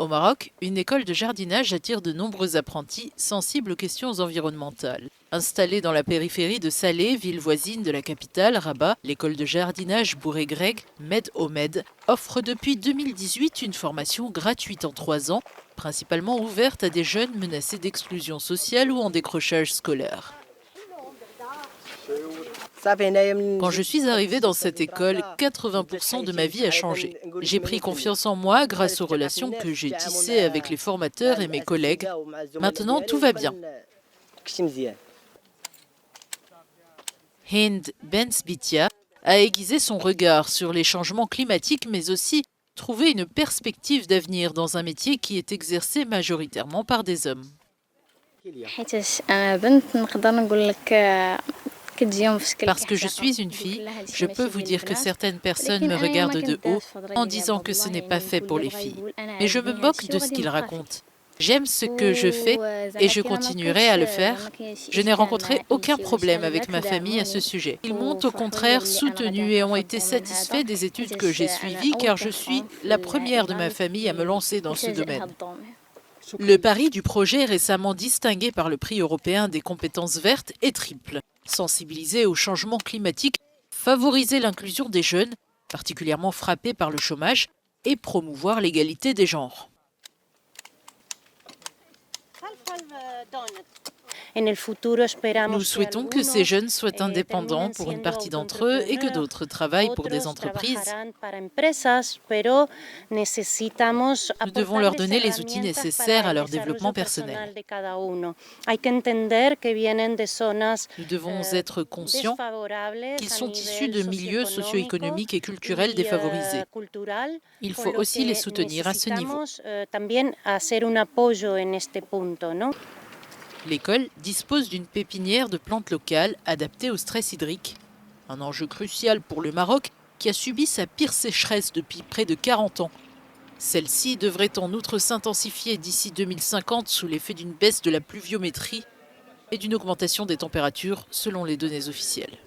Au Maroc, une école de jardinage attire de nombreux apprentis sensibles aux questions environnementales. Installée dans la périphérie de Salé, ville voisine de la capitale, Rabat, l'école de jardinage Bouré-Greg, Med Omed, offre depuis 2018 une formation gratuite en 3 ans, principalement ouverte à des jeunes menacés d'exclusion sociale ou en décrochage scolaire. Quand je suis arrivée dans cette école, 80% de ma vie a changé. J'ai pris confiance en moi grâce aux relations que j'ai tissées avec les formateurs et mes collègues. Maintenant, tout va bien. Hind Bensbitia a aiguisé son regard sur les changements climatiques, mais aussi trouvé une perspective d'avenir dans un métier qui est exercé majoritairement par des hommes. Parce que je suis une fille, je peux vous dire que certaines personnes me regardent de haut en disant que ce n'est pas fait pour les filles. Mais je me moque de ce qu'ils racontent. J'aime ce que je fais et je continuerai à le faire. Je n'ai rencontré aucun problème avec ma famille à ce sujet. Ils m'ont au contraire soutenu et ont été satisfaits des études que j'ai suivies car je suis la première de ma famille à me lancer dans ce domaine. Le pari du projet récemment distingué par le prix européen des compétences vertes est triple. Sensibiliser au changement climatique, favoriser l'inclusion des jeunes, particulièrement frappés par le chômage, et promouvoir l'égalité des genres. Nous souhaitons que ces jeunes soient indépendants pour une partie d'entre eux et que d'autres travaillent pour des entreprises. Nous devons leur donner les outils nécessaires à leur développement personnel. Nous devons être conscients qu'ils sont issus de milieux socio-économiques et culturels défavorisés. Il faut aussi les soutenir à ce niveau. L'école dispose d'une pépinière de plantes locales adaptées au stress hydrique, un enjeu crucial pour le Maroc qui a subi sa pire sécheresse depuis près de 40 ans. Celle-ci devrait en outre s'intensifier d'ici 2050 sous l'effet d'une baisse de la pluviométrie et d'une augmentation des températures selon les données officielles.